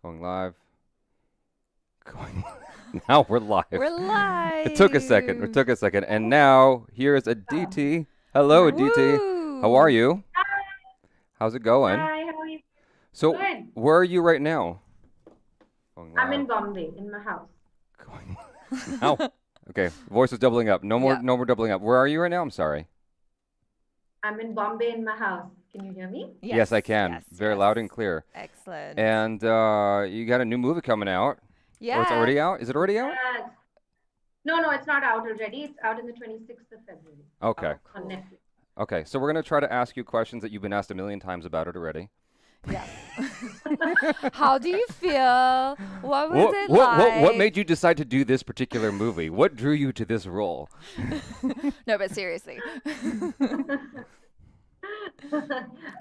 Going live. Going now we're live. We're It took a second. It live. took a second. And now here's Aditi. Hello, Aditi. How are Woo! you? How's it going? Hi, how are you? So, Good. where are you right now? Going I'm live. in Bombay in my house. Going now. Okay, voice is doubling up. No more Yeah. no more doubling up. Where are you right now? I'm sorry. I'm in Bombay in my house. Can you hear me? Yes, I can. Yes, Very yes. loud and clear. Excellent. And you got a new movie coming out. Or it's Yeah. already out? Is it already out? Yes. No, it's not out already. It's out on the 26th of February Okay. Oh, on cool. Netflix. Okay, so we're going to try to ask you questions that you've been asked a million times about it already. Yeah. How do you feel? What was it What like? made you decide to do this particular movie? What drew you to this role? No, but seriously.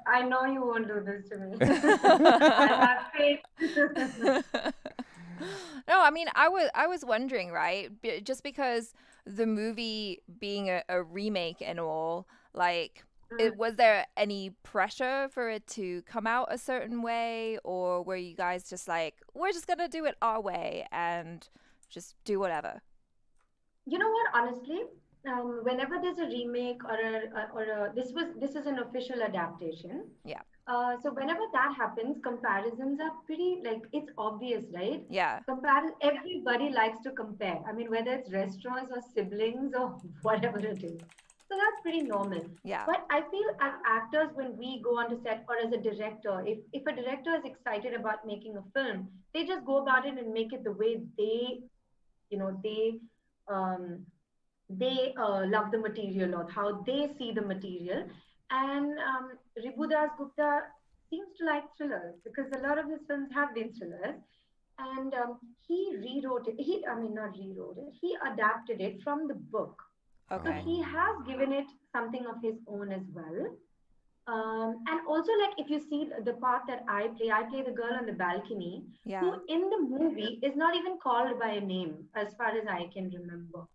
I know you won't do this to me. I have faith. No, I mean, I was wondering, right? Just because the movie being a remake and all, like, was there any pressure for it to come out a certain way, or were you guys just like, we're just gonna do it our way and just do whatever? You know what? Honestly, whenever there's a remake this is an official adaptation. Yeah. So whenever that happens, comparisons are pretty like it's obvious, right? Yeah. Everybody likes to compare. I mean, whether it's restaurants or siblings or whatever it is. So that's pretty normal. Yeah. But I feel as actors, when we go onto set or as a director, if a director is excited about making a film, they just go about it and make it the way you know, um, they love the material or how they see the material. And Ribu Das Gupta seems to like thrillers because a lot of his films have been thrillers. And he rewrote it. I mean, not rewrote it. He adapted it from the book. So Okay. he has given it something of his own as well. And also, like if you see the part that I play the girl on the balcony, Yeah. who in the movie is not even called by a name, as far as I can remember.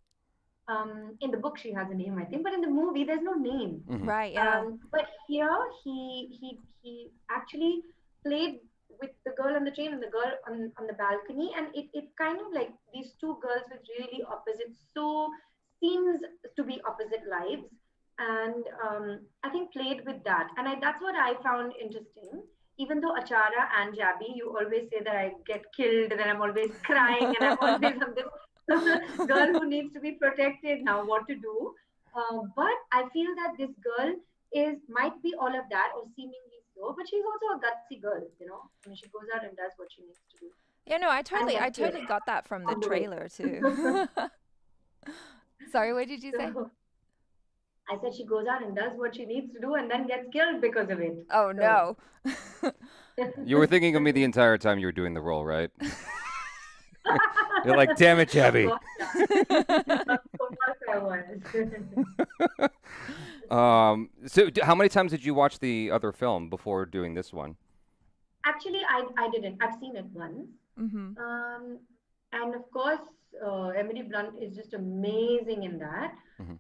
In the book she has a name, I think, but in the movie there's no name. Right. Yeah. But here he actually played with the girl on the train and the girl on the balcony, and it kind of like these two girls with really opposite, so seems to be opposite lives, and I think played with that, and that's what I found interesting. Even though Achara and Jabi, you always say that I get killed, and I'm always crying, and I'm always on this girl who needs to be protected now, what to do. But I feel that this girl might be all of that or seemingly so, but she's also a gutsy girl, you know. I mean, she goes out and does what she needs to do. Yeah. No, I And I gets killed totally got that from the on the way. trailer too. Sorry, what did you say? So I said she goes out and does what she needs to do and then gets killed because of it. Oh no. You were thinking of me the entire time you were doing the role, right? You're like, damn it, Jabby. Of course I was. So how many times did you watch the other film before doing this one? Actually, I didn't. I've seen it once. Mm-hmm. And of course, Emily Blunt is just amazing in that. Mhm.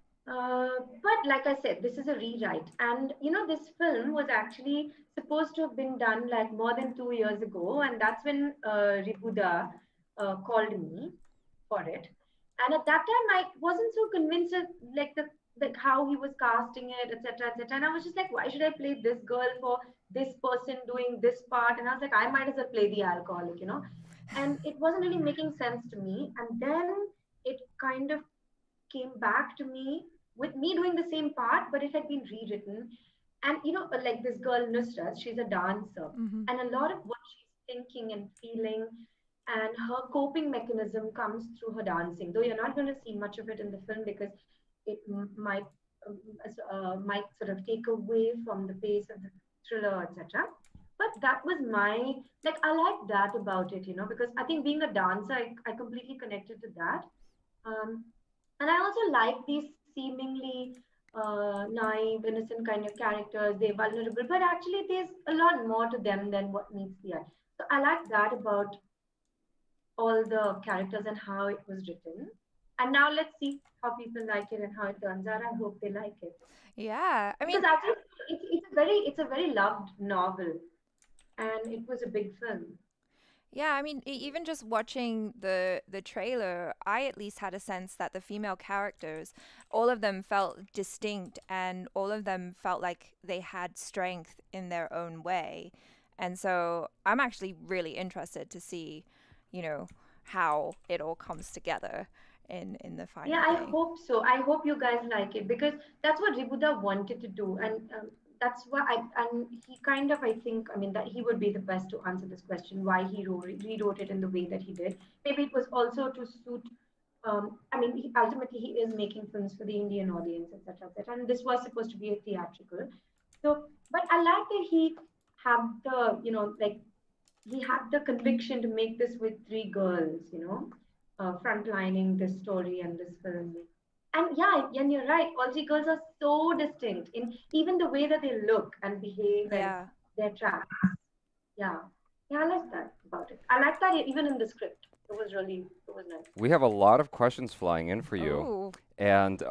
But like I said, this is a rewrite. And you know, this film was actually supposed to have been done like more than 2 years ago. And that's when Ribuda called me for it. And at that time, I wasn't so convinced of like the like how he was casting it, etc., etc. And I was just like, why should I play this girl for this person doing this part? And I was like, I might as well play the alcoholic, you know. And it wasn't really making sense to me. And then it kind of came back to me with me doing the same part, but it had been rewritten. And you know, like this girl Nusrat, she's a dancer, Mm-hmm. and a lot of what she's thinking and feeling and her coping mechanism comes through her dancing. Though you're not going to see much of it in the film because it might sort of take away from the pace of the thriller, etc. But that was my like I like that about it, you know, because I think being a dancer, I completely connected to that. Um, and I also like these seemingly naive, innocent kind of characters. They're vulnerable, but actually there's a lot more to them than what meets the eye. So I like that about all the characters and how it was written. And now let's see how people like it and how it turns out. I hope they like it Yeah. I because mean, actually it's a very loved novel, and it was a big film. Yeah, I mean, even just watching the trailer, I at least had a sense that the female characters, all of them felt distinct, and all of them felt like they had strength in their own way. And so I'm actually really interested to see, you know, how it all comes together in the Yeah, final I thing. hope so. I hope you guys like it because that's what Ribuda wanted to do, and that's why and he kind of I think I mean that he would be the best to answer this question why he rewrote it in the way that he did. Maybe it was also to suit. I mean, ultimately he is making films for the Indian audience, etc., etc. And this was supposed to be a theatrical. So, but I like that he had the like he had the conviction to make this with three girls, frontlining this story and this film. And yeah, and you're right, all three girls are so distinct in even the way that they look and behave and Yeah. their tracks. Yeah. Yeah, I like that about it. I like that even in the script. It was nice. We have a lot of questions flying in for you, Oh, and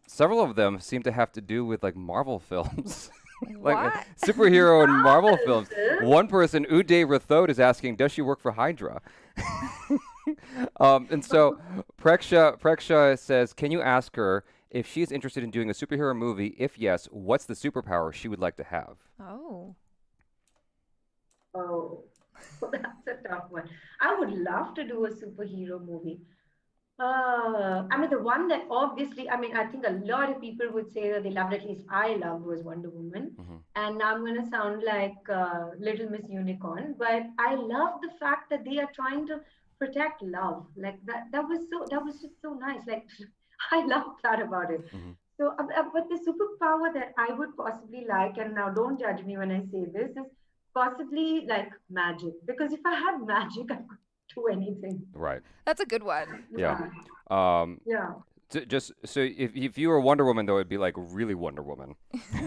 several of them seem to have to do with like Marvel films. Like what? superhero and Marvel Marvel films. film? One person, Uday Rathod, is asking, does she work for Hydra? And so Preksha says, can you ask her if she's interested in doing a superhero movie? If yes, what's the superpower she would like to have? Oh. Oh, that's a tough one. I would love to do a superhero movie. I mean, the one that obviously, I mean, I think a lot of people would say that they loved, at least I loved, was Wonder Woman. Hmm. And now I'm going to sound like Little Miss Unicorn, but I love the fact that they are trying to protect love. Like that was just so nice. Like, I love that about it. Hmm. So, but the superpower that I would possibly like, and now don't judge me when I say this, is possibly like magic. Because if I had magic, I could do anything. Right. That's a good one. Yeah. Yeah. Um, Yeah. just so if you were Wonder Woman, though, it'd be like really Wonder Woman,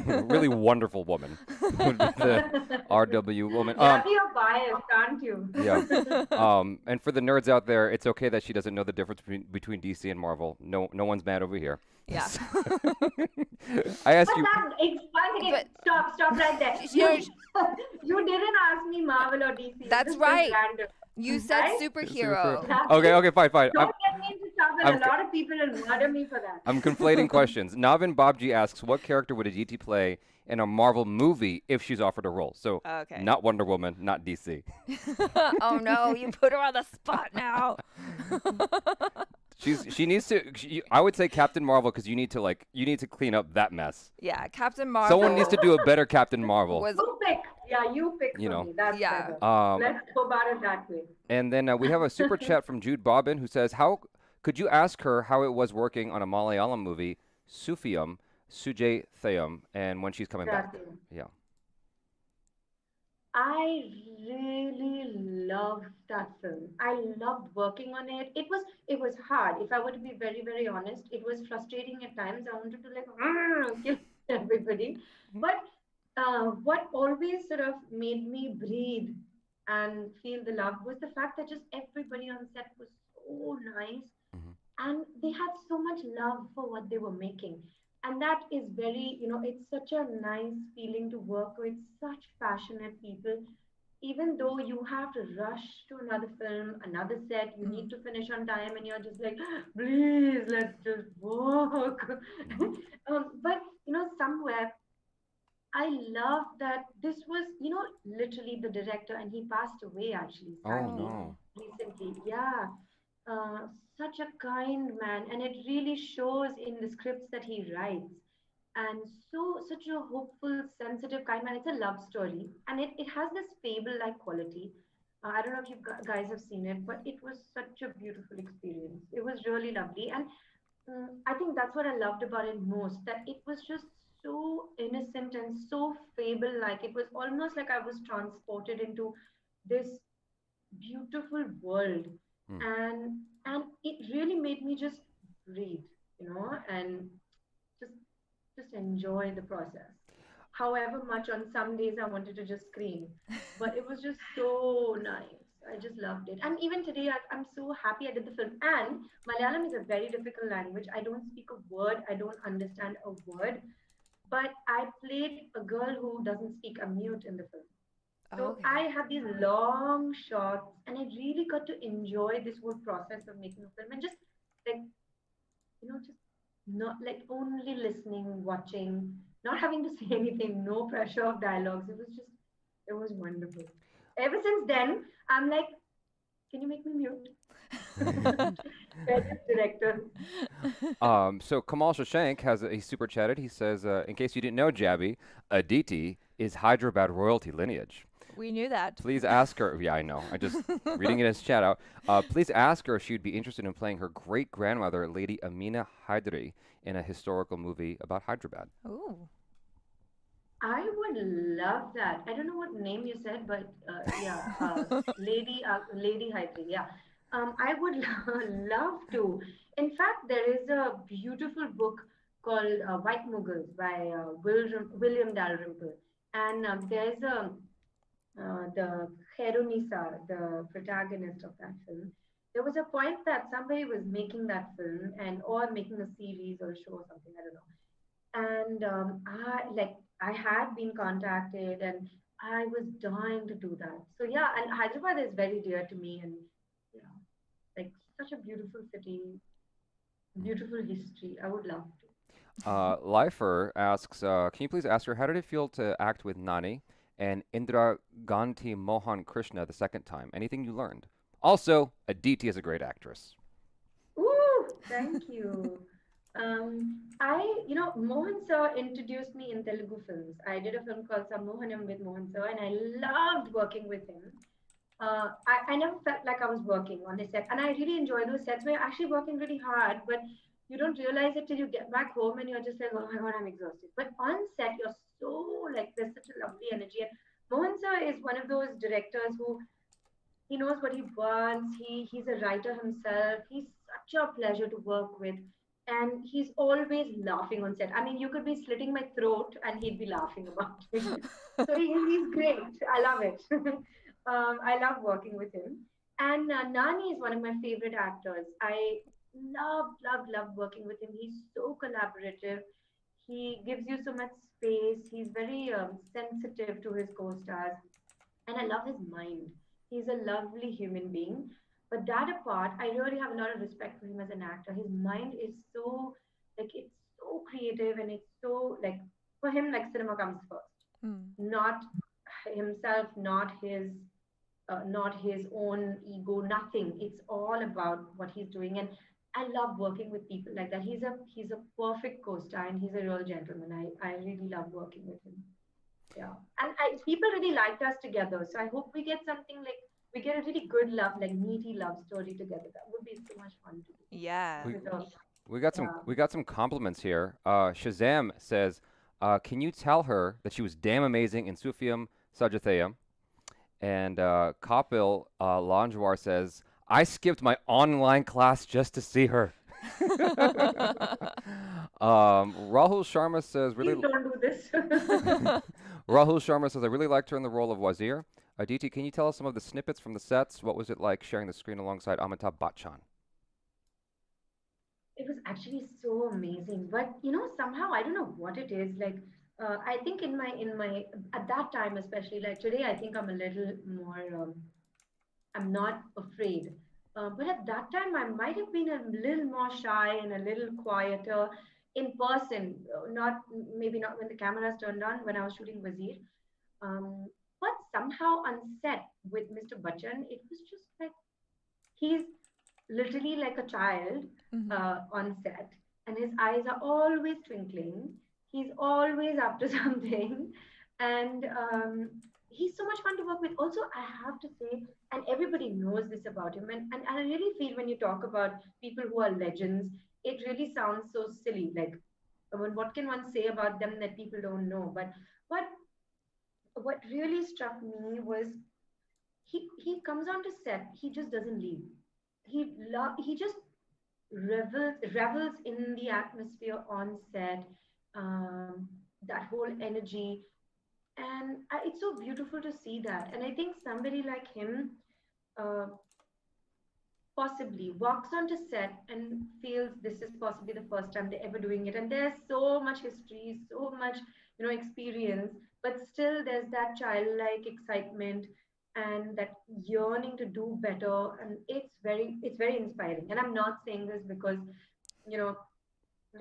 really wonderful woman would be the RW woman. Yeah, you're biased, aren't you? Yeah. And for the nerds out there, it's okay that she doesn't know the difference between DC and Marvel. No one's mad over here. Yeah. I asked But you. that, one second, But stop right there. you know, You didn't ask me Marvel or DC. that's This is right. random, You said right? superhero. Okay, fine. Don't get me into trouble. I'm A lot of people will murder me for that. I'm conflating questions. Navin Babji asks, what character would Aditi play in a Marvel movie if she's offered a role? So Okay. not Wonder Woman, not DC. Oh no, you put her on the spot now. She needs to. I would say Captain Marvel because you need to clean up that mess. Yeah, Captain Marvel. Someone needs to do a better Captain Marvel. Was You pick. Yeah, you pick You for know. me. That's Yeah. better. Let's go about it that way. And then we have a super chat from Jude Bobbin who says, "How could you ask her how it was working on a Malayalam movie, Sufiyam, Sujay Thayam, and when she's coming back?" Exactly. Yeah. I really loved that film. I loved working on it. It was hard. If I were to be very, very honest, it was frustrating at times. I wanted to like kill everybody. But what always sort of made me breathe and feel the love was the fact that just everybody on set was so nice Hmm. and they had so much love for what they were making. And that is very, it's such a nice feeling to work with such passionate people. Even though you have to rush to another film, another set, you need Mhm. to finish on time, and you're just like, please, let's just work. Hmm. But, somewhere I love that this was, literally the director, and he passed away actually, Oh sadly, Oh. no. recently. Yeah, such a kind man, and it really shows in the scripts that he writes. And such a hopeful, sensitive kind man. It's a love story, and it has this fable-like quality. I don't know if you guys have seen it, but it was such a beautiful experience. It was really lovely, and I think that's what I loved about it most. That it was just so innocent and so fable-like. It was almost like I was transported into this beautiful world, Hmm. and it really made me just breathe, and just just enjoy the process. However much on some days I wanted to just scream, but it was just so nice. I just loved it. And even today, I'm so happy I did the film. And Malayalam is a very difficult language. I don't speak a word, I don't understand a word. But I played a girl who doesn't speak, a mute in the film. Oh, So okay. I had these long shots, and I really got to enjoy this whole process of making a film and just like just not like only listening, watching, not having to say anything, no pressure of dialogues. It was wonderful. Ever since then, I'm like, can you make me mute? Various directors. So Kamal Shashank he super chatted. He says, in case you didn't know, Jabby, Aditi is Hyderabad royalty lineage. We knew that. Please ask her. Yeah, I know. I just reading it as chat out. Please ask her if she'd be interested in playing her great grandmother, Lady Amina Hydari, in a historical movie about Hyderabad. Ooh. I would love that. I don't know what name you said, but yeah, Lady Hydra. Yeah, I would love to. In fact, there is a beautiful book called White Mughals by William Dalrymple, and there's a the Khairunisa, the protagonist of that film. There was a point that somebody was making that film and or making a series or a show or something. I don't know, and I had been contacted and I was dying to do that. So yeah, and Hyderabad is very dear to me, and yeah, like such a beautiful city, beautiful history. I would love to. Lifer asks, can you please ask her how did it feel to act with Nani and Indra Ganti Mohan Krishna the second time? Anything you learned? Also, Aditi is a great actress. Ooh, thank you. Mohan sir introduced me in Telugu films. I did a film called Sammohanam with Mohan sir, and I loved working with him. I never felt like I was working on his set, and I really enjoy those sets where you're actually working really hard, but you don't realize it till you get back home and you're just like, oh my god, I'm exhausted. But on set, you're so like there's such a lovely energy. And Mohan sir is one of those directors who he knows what he wants. He's a writer himself. He's such a pleasure to work with, and he's always laughing on set. I mean, you could be slitting my throat, and he'd be laughing about it. So he's great. I love it. I love working with him. And Nani is one of my favorite actors. I love working with him. He's so collaborative. He gives you so much space. He's very sensitive to his co-stars, and I love his mind. He's a lovely human being. But that apart, I really have a lot of respect for him as an actor. His mind is so it's so creative, and it's so for him cinema comes first, Mm. not himself, not his own ego, nothing. It's all about what he's doing, and I love working with people like that. He's a perfect co-star, and he's a real gentleman. I really love working with him. Yeah, and people really liked us together. So I hope we get something we get a really good love, like meaty love story together. That would be so much fun to do. Yeah. We With a, yeah. we got some compliments here. Shazam says, can you tell her that she was damn amazing in Sufiyam Sajathayam? And Kapil Lanjwar says, I skipped my online class just to see her. Rahul Sharma says, Please don't do this. Rahul Sharma says, I really liked her in the role of Wazir. Aditi, can you tell us some of the snippets from the sets? What was it like sharing the screen alongside Amitabh Bachchan? It was actually so amazing, but somehow I don't know what it is. I think in my at that time, especially like today, I think I'm a little more. I'm not afraid. But at that time, I might have been a little more shy and a little quieter in person. Not maybe not when the cameras turned on when I was shooting Wazir. But somehow on set with Mr. Bachchan, it was just like he's literally like a child Mhm. on set, and his eyes are always twinkling. He's always up to something, and he's so much fun to work with. Also, I have to say, and everybody knows this about him, and I really feel when you talk about people who are legends, it really sounds so silly. Like, I mean, what can one say about them that people don't know? But what what really struck me was he comes onto set, he just doesn't leave. He just revels in the atmosphere on set, that whole energy, and it's so beautiful to see that. And I think somebody like him uh, possibly walks onto set and feels this is possibly the first time they're ever doing it, and there's so much history, so much experience, but still there's that childlike excitement and that yearning to do better, and it's very inspiring. And I'm not saying this because you know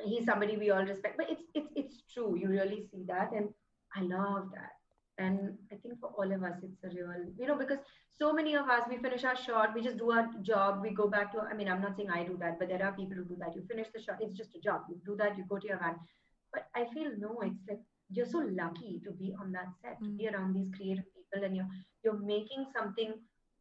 he's somebody we all respect, but it's true. You really see that, and I love that. And I think for all of us it's a real, because so many of us, we finish our shot, we just do our job, we go back to, I mean, I'm not saying I do that, but there are people who do that. You finish the shot, it's just a job, you do that, you go to your van. But I feel, no, it's like you're so lucky to be on that set, to be Mm. around these creative people, and you're making something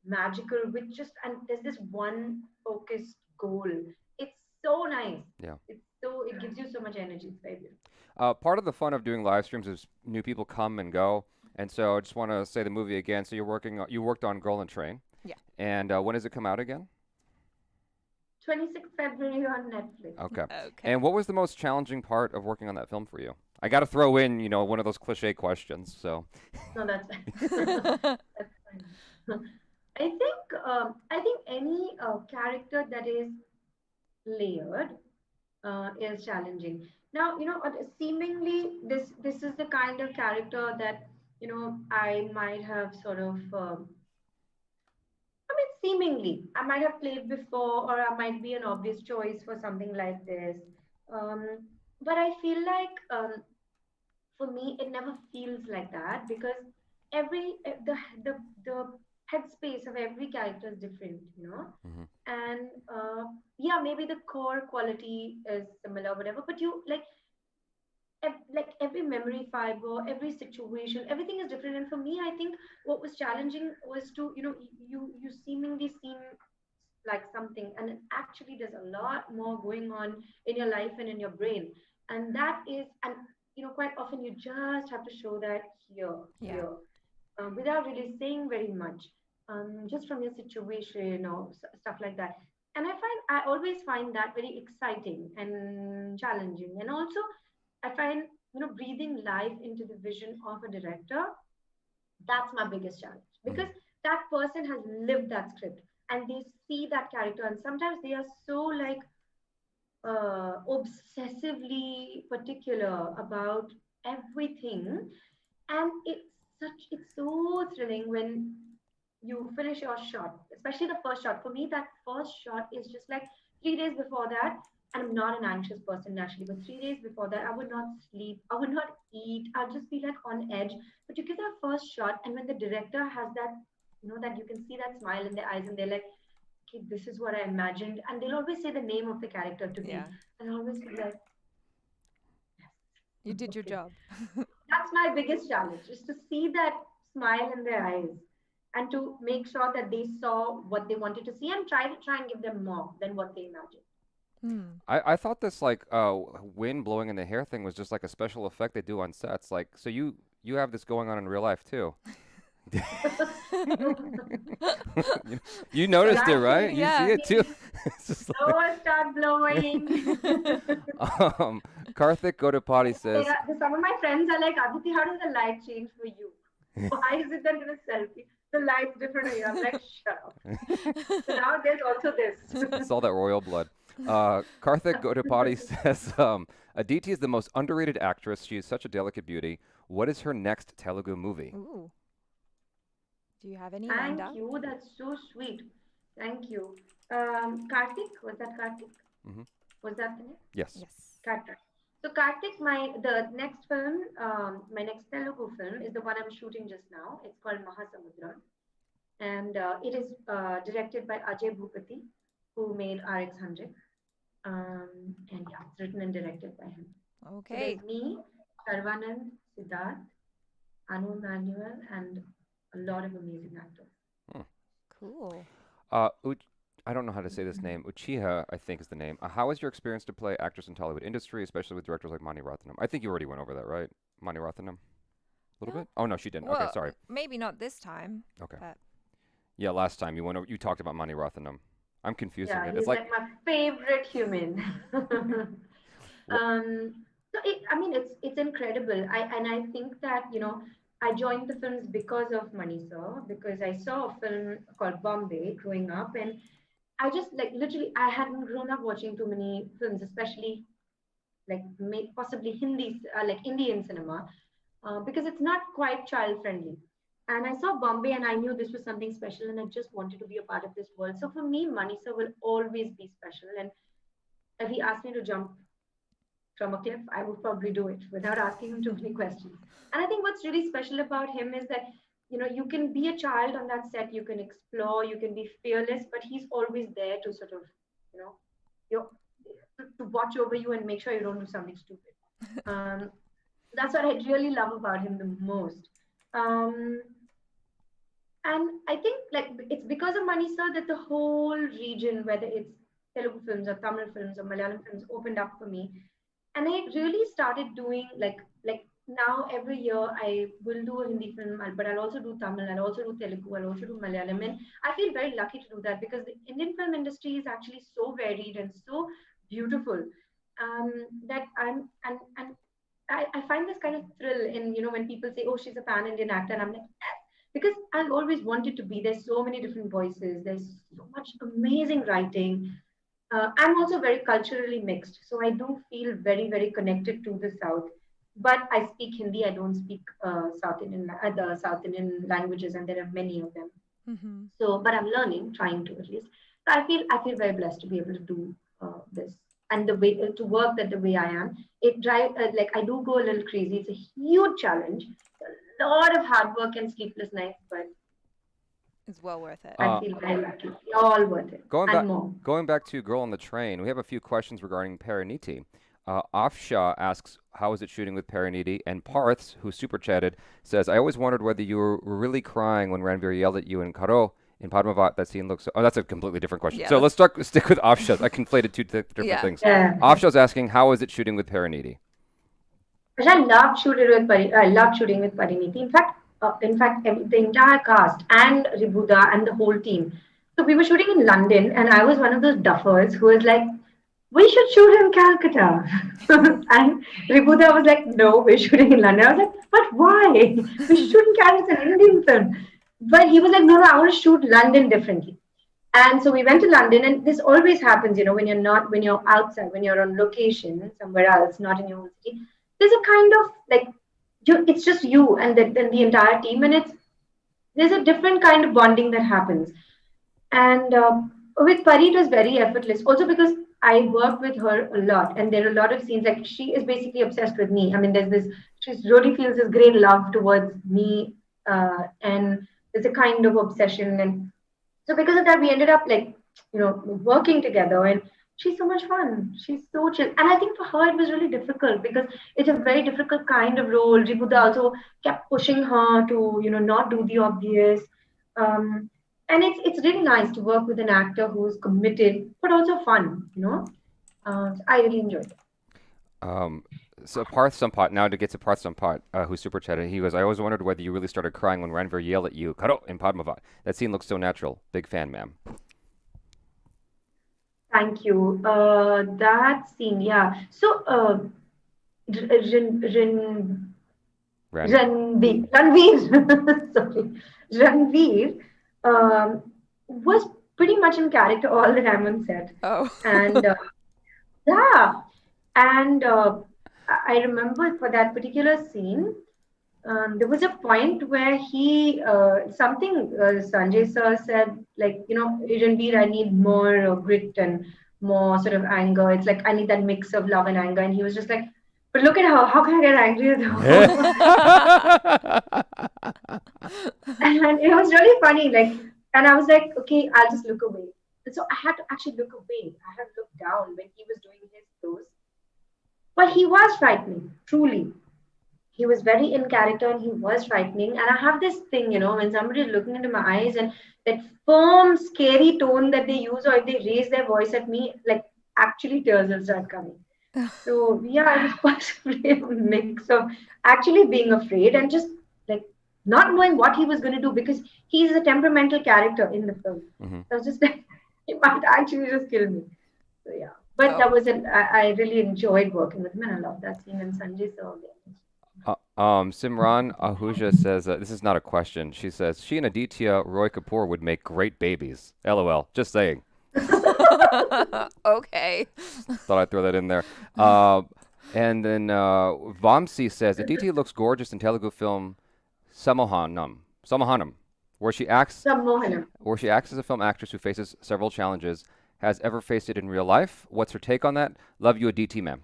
magical with just, and there's this one focused goal. It's so nice. Yeah. It gives you so much energy. It's very beautiful. Part of the fun of doing live streams is new people come and go, and so I just want to say the movie again. So you worked on Girl and Train, Yeah. and when does it come out again? 26th February on Netflix. Okay. Okay. And what was the most challenging part of working on that film for you? I got to throw in, one of those cliche questions. So. No, that's fine. That's fine. I think any character that is layered is challenging. Now, seemingly this is the kind of character that I might have sort of. I mean, seemingly, I might have played before, or I might be an obvious choice for something like this. Um, but I feel like for me, it never feels like that because the headspace of every character is different. Hmm. And yeah, maybe the core quality is similar, whatever. But you like every memory fiber, every situation, everything is different. And for me, I think what was challenging was to, you seemingly seem like something, and actually there's a lot more going on in your life and in your brain. And that is, and quite often you just have to show that here, Yeah. here, without really saying very much, just from your situation or stuff like that. And I always find that very exciting and challenging. And also, I find, breathing life into the vision of a director, that's my biggest challenge because Hmm. that person has lived that script and they see that character, and sometimes they are so like obsessively particular about everything. And it's so thrilling when you finish your shot, especially the first shot. For me, that first shot is just like 3 days before that. And I'm not an anxious person naturally, but 3 days before that, I would not sleep, I would not eat, I'll just be like on edge. But you get that first shot, and when the director has that, that you can see that smile in their eyes, and they're like, okay, this is what I imagined. And they'll always say the name of the character to me. Yeah. And I'll always be like, You yes, did your okay. job. That's my biggest challenge, is to see that smile in their eyes and to make sure that they saw what they wanted to see and try and give them more than what they imagined. Hmm. I thought this like wind blowing in the hair thing was just like a special effect they do on sets. Like, so you have this going on in real life too. you, you Well, noticed it, right? actually, You see Yeah. it too. It's just like, Noah start blowing. Karthik Go to Potty says, Some of my friends are like, Aditi, how does the light change for you? Why is it that in a selfie the light's different here? I'm like, shut up. So now there's also this. it's all that royal blood. Karthik Go to Potty says, Aditi is the most underrated actress. She is such a delicate beauty. What is her next Telugu movie? Ooh. Do you have any lined Thank up? you. That's so sweet. Thank you. Karthik, was that Karthik? Hmm. Was that the name? Yes. Yes. Karthik. So Karthik, the next film, my next Telugu film is the one I'm shooting just now. It's called Mahasamudra, and it is directed by Ajay Bhupati, who made RX 100. And yeah, it's written and directed by him. So Okay. there's me, Sarvanand, Siddharth, Anu Manuel, and a lot of amazing actors. Hmm. Cool. Uh, Uch- I don't know how to say this name. Uchiha, I think is the name. How was your experience to play actress in Tollywood industry, especially with directors like Mani Ratnam? I think you already went over that, right? Mani Ratnam? A little No. bit? Oh, no, she didn't. Okay, Well, sorry. maybe not this time, Okay. but Yeah, last time you went over, you talked about Mani Ratnam. I'm confusing Yeah, it. It's he's like, like my favorite human. wh- So I mean, it's incredible. I think that I joined the films because of Money Sir, because I saw a film called Bombay growing up, and I just like literally I hadn't grown up watching too many films, especially like possibly Hindi, like Indian cinema. because it's not quite child friendly. And I saw Bombay and I knew this was something special and I just wanted to be a part of this world. So for me, Manisa will always be special. And if he asked me to jump from a cliff, I would probably do it without asking him too many questions. And I think what's really special about him is that, you can be a child on that set, you can explore, you can be fearless, but he's always there to sort of, you know, you to watch over you and make sure you don't do something stupid. Um, that's what I really love about him the most. Um, and I think like it's because of Manisa that the whole region, whether it's Telugu films or Tamil films or Malayalam films, opened up for me. And I really started doing like now every year I will do a Hindi film, but I'll also do Tamil, I'll also do Telugu, I'll also do Malayalam, and I feel very lucky to do that because the Indian film industry is actually so varied and so beautiful, that I find this kind of thrill in when people say, "Oh, she's a pan Indian actor," and I'm like, because I've always wanted to be. There's so many different voices. There's so much amazing writing. I'm also very culturally mixed, so I do feel very, very connected to the South. But I speak Hindi. I don't speak the South Indian languages, and there are many of them. Mm-hmm. So, but I'm learning, trying to at least. So I feel very blessed to be able to do this and the way to work that the way I am. It drive like I do go a little crazy. It's a huge challenge, a lot of hard work and sleepless nights, but It's well worth it. I feel very lucky. All worth it and more. Going back to Girl on the Train, we have a few questions regarding Parineeti. Afsha asks, how is it shooting with Parineeti? And Parths, who super chatted, says, I always wondered whether you were really crying when Ranveer yelled at you in Karo in Padmavat. That scene looks... Oh, that's a completely different question. Yeah, so let's stick with Afsha. I conflated two different things. Yeah. Afsha's asking, how is it shooting with Parineeti? I loved shooting with Parineeti. The entire cast and Ribuda and the whole team. So we were shooting in London, and I was one of those duffers who was like, "We should shoot in Calcutta," and Ribuda was like, "No, we're shooting in London." I was like, "But why? We should shoot in Calcutta. It's an Indian film." But he was like, "No, no, I want to shoot London differently." And so we went to London, and this always happens, when you're outside, when you're on location somewhere else, not in your own city. There's a kind of like it's just you and then the entire team, and there's a different kind of bonding that happens. And with Pari, it was very effortless. Also because I work with her a lot, and there are a lot of scenes like she is basically obsessed with me. I mean, she really feels this great love towards me, and there's a kind of obsession, and so because of that, we ended up like working together, and she's so much fun. She's so chill, and I think for her it was really difficult because it's a very difficult kind of role. Ribuda also kept pushing her to not do the obvious. And it's really nice to work with an actor who's committed but also fun. I really enjoyed it. So Parth Sampot, now to get to Parth Sampot, who super chatted, he goes, I always wondered whether you really started crying when Ranveer yelled at you, Karo, in Padmavat. That scene looks so natural. Big fan, ma'am. Thank you. That scene, yeah. So, Ranveer, sorry, Ranveer was pretty much in character all the time on set. Oh. And yeah, and I remember for that particular scene, there was a point where Sanjay sir said, like, Ranveer, I need more grit and more sort of anger. It's like, I need that mix of love and anger. And he was just like, but look at her. How can I get angry at her? And it was really funny. And I was like, okay, I'll just look away. And so I had to actually look away. I had to look down when he was doing his close. But he was frightening, truly. He was very in character and he was frightening. And I have this thing, when somebody is looking into my eyes and that firm, scary tone that they use, or if they raise their voice at me, like actually tears will start coming. So yeah, it was possibly a mix of actually being afraid and just like not knowing what he was going to do because he's a temperamental character in the film. Mm-hmm. So I was just like, he might actually just kill me. So yeah, but that was I really enjoyed working with him and I love that scene and Sanjay sir. Simran Ahuja says, this is not a question. She says, she and Aditya Roy Kapoor would make great babies. LOL. Just saying. Okay. Thought I'd throw that in there. And then Vamsi says Aditi looks gorgeous in Telugu film Samahanam, where she acts Sammohanam. as a film actress who faces several challenges. Has ever faced it in real life? What's her take on that? Love you, Aditi, ma'am.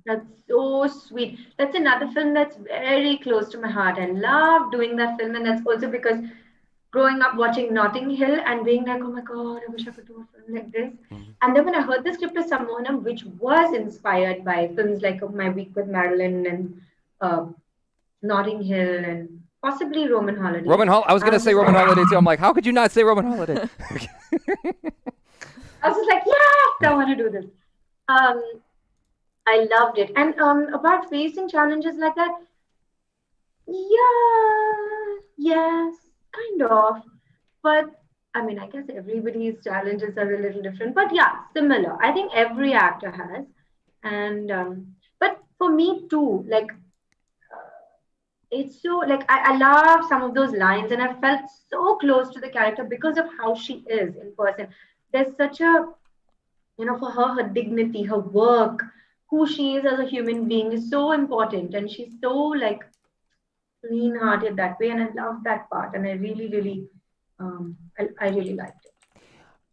That's so sweet. That's another film that's very close to my heart. I love doing that film, and that's also because growing up watching Notting Hill and being like, oh my God, I wish I could do a film like this. And then when I heard the script of Sammohanam, which was inspired by films like My Week with Marilyn and uh, Notting Hill and possibly Roman Holiday. I was going to say Roman Holiday too. I'm like, how could you not say Roman Holiday? I was just like, yes, I want to do this. I loved it. And about facing challenges like that, yeah, yes, kind of. But I mean, I guess everybody's challenges are a little different. But yeah, similar. I think every actor has. And but for me too, like it's so like I love some of those lines, and I felt so close to the character because of how she is in person. There's such a for her, her dignity, her work, who she is as a human being is so important, and she's so like clean-hearted that way, and I love that part, and I really, really, I really liked it.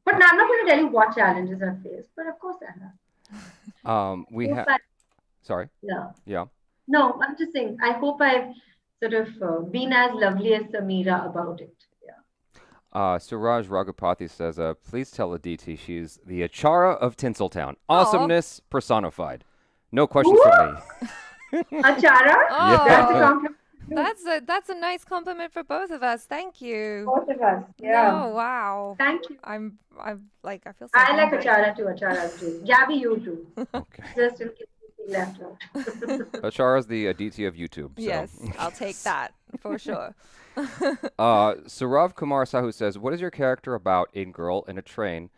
But now I'm not going to tell you what challenges I've faced, but of course I have. We have. Sorry. Yeah. Yeah. No, I'm just saying. I hope I've sort of been as lovely as Samira about it. Suraj Raghupati says, please tell Aditi she's the Achara of Tinseltown. Awesomeness personified. No question from me. Achara? Oh, That's a compliment. that's a nice compliment for both of us. Thank you. Both of us. Yeah. Oh, wow. Thank you. I'm like I feel so I like humbled. Achara too. Achara too. Gabby, you too. Okay. Just in case we left out. Achara's the Aditi of YouTube. So. Yes, I'll take that for sure. Sarav Kumar Sahu says, what is your character about in Girl in a Train,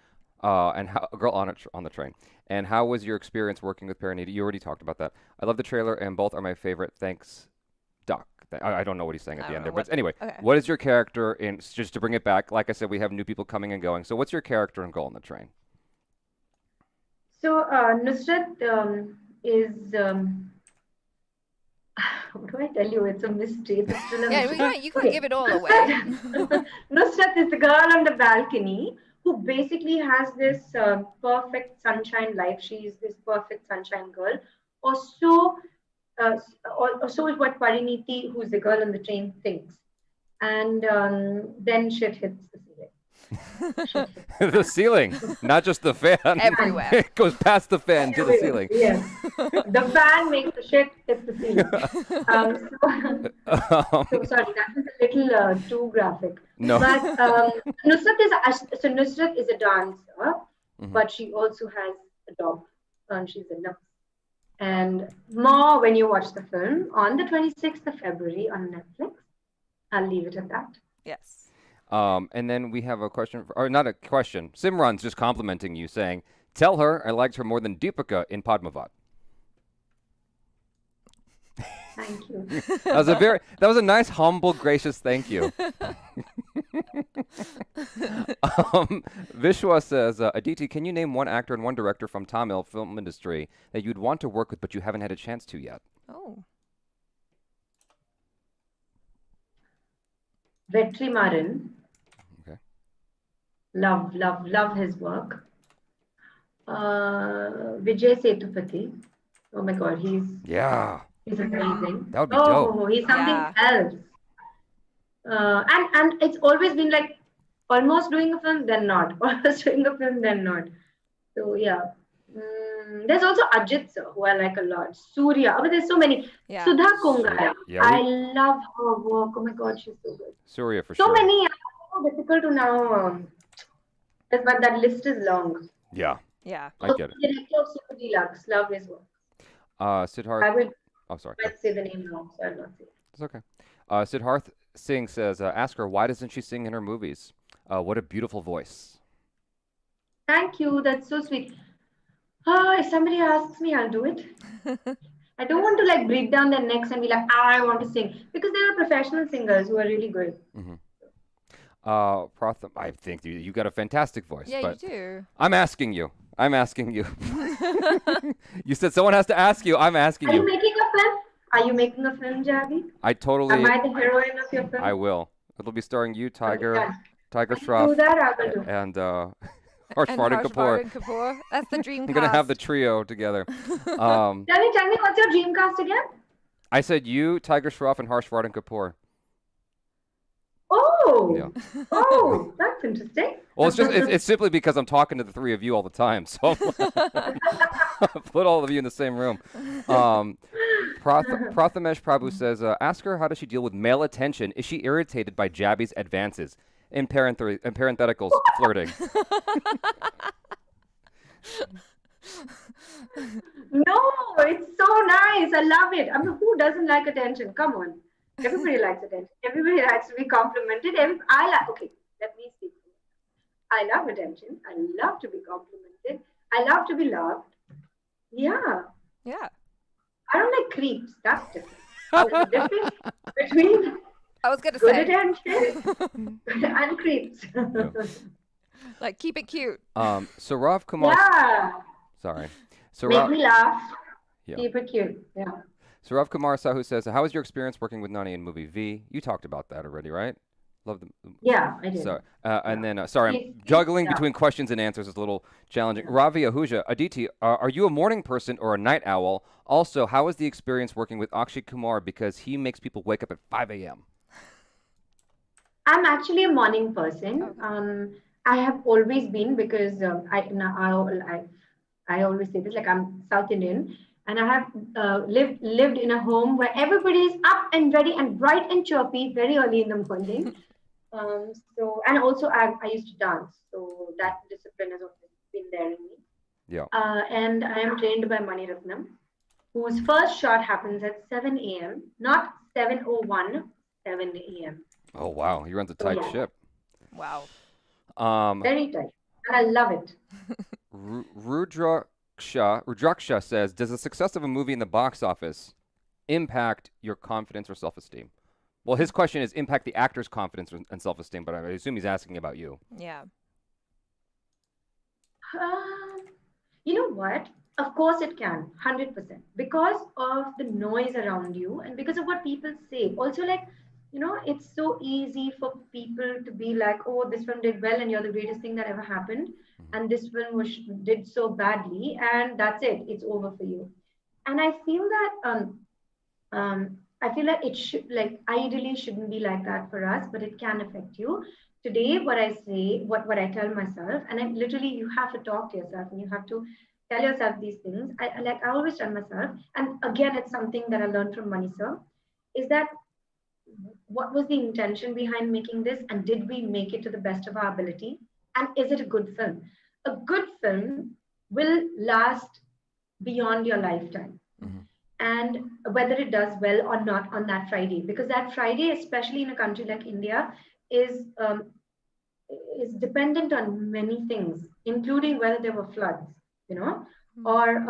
and how Girl on the Train? And how was your experience working with Parineeti? You already talked about that. I love the trailer, and both are my favorite. Thanks, Doc. I don't know what he's saying at the end there. But anyway, What is your character in, just to bring it back, like I said, we have new people coming and going. So what's your character in Girl on the Train? So Nusrat is, how do I tell you? It's a mystery. It's still a mystery. You can't give it all away. Nusrat is the girl on the balcony who basically has this perfect sunshine life. She is this perfect sunshine girl. Or so is what Parineeti, who's the girl on the train, thinks. And then shit hits the ceiling. The ceiling, not just the fan. Everywhere. It goes past the fan to the ceiling. Yes. The fan makes the shit hit the ceiling. So sorry, that was a little too graphic. No. But Nusrat is a dancer, but she also has a job, and she's a nurse. And more when you watch the film on the 26th of February on Netflix. I'll leave it at that. Yes. And then we have a question, or not a question. Simran's just complimenting you, saying, tell her I liked her more than Deepika in Padmavat. Thank you. That was a nice, humble, gracious thank you. Vishwa says, Aditi, can you name one actor and one director from Tamil film industry that you'd want to work with but you haven't had a chance to yet? Oh. Vetrimaran. Okay. Love his work. Vijay Sethupathi. Oh my God, he's amazing. That would be dope. Oh, he's something else. And it's always been like almost doing a film, then not. Almost doing a film, then not. So yeah. There's also Ajit sir, who I like a lot. Surya. But there's so many. Yeah. Sudha Kongara. I love her work. Oh my God, she's so good. Surya for sure. So many. It's so difficult to now. But that list is long. Yeah. Yeah. I get it. Director of Super Deluxe. Love his work. Siddharth. I would. Oh, sorry. I'd say the name wrong, so I'll not say it. It's okay. Siddharth Singh says, ask her, why doesn't she sing in her movies? What a beautiful voice. Thank you. That's so sweet. If somebody asks me, I'll do it. I don't want to like break down their necks and be like, I want to sing. Because there are professional singers who are really good. Pratham, I think you got a fantastic voice. Yeah, but you do. I'm asking you. I'm asking you. You said someone has to ask you. I'm asking Are you you. making a film? Are you making a film, Javi? I Am totally. I the heroine of your film? I will. It'll be starring you, Okay, Tiger, done. Tiger When you do Shroff, that, I will do. and And Harshvardhan Kapoor. Harshvardhan Kapoor. That's the dream I'm gonna have the cast. trio together. Tell me, what's your dream cast again? I said you, Tiger Shroff, and Harshvardhan Kapoor. Oh, Yeah. oh, that's interesting. Well, it's simply because I'm talking to the three of you all the time, so put all of you in the same room. Prathamesh Prabhu says, ask her how does she deal with male attention? Is she irritated by Jabby's advances? In parentheticals, flirting. No, it's so nice. I love it. I mean, who doesn't like attention? Come on. Everybody likes attention. Everybody likes to be complimented. Okay, let me speak. I love attention. I love to be complimented. I love to be loved. Yeah. Yeah. I don't like creeps. That's different. There's a difference between I was gonna good say. attention and creeps. Like, keep it cute. Saurav Kumar. Yeah. Sorry. Make me laugh. Yeah. Keep it cute. Yeah. Saurav Kumar Sahu says, how was your experience working with Nani in movie V? You talked about that already, right? Love the. Yeah, I did. So, and then, sorry, I'm juggling between questions and answers is a little challenging. Ravi Ahuja, Aditi, are you a morning person or a night owl? Also, how was the experience working with Akshay Kumar because he makes people wake up at 5 a.m.? I'm actually a morning person. Okay. I have always been because I always say this, like I'm South Indian, and I have lived in a home where everybody is up and ready and bright and chirpy very early in the morning. And also I used to dance, so that discipline has always been there in me. Yeah. And I am trained by Mani Ratnam, whose first shot happens at 7 a.m., not 7:01, 7 a.m. Oh wow, he runs a tight ship. Wow. Very tight, and I love it. Rudraksha says, does the success of a movie in the box office impact your confidence or self-esteem? Well, his question is impact the actor's confidence and self-esteem, but I assume he's asking about you. Yeah. You know what? Of course it can, 100%. Because of the noise around you and because of what people say. Also, like, it's so easy for people to be like, oh, this film did well and you're the greatest thing that ever happened. Mm-hmm. And this film did so badly and that's it. It's over for you. And I feel that it should, like, ideally shouldn't be like that for us, but it can affect you. Today, what I say, what I tell myself, and literally you have to talk to yourself and you have to tell yourself these things. I always tell myself, and again, it's something that I learned from Mani sir, is that what was the intention behind making this, and did we make it to the best of our ability, and is it a good film? A good film will last beyond your lifetime. Mm-hmm. And whether it does well or not on that Friday, because that Friday, especially in a country like India, is dependent on many things, including whether there were floods, or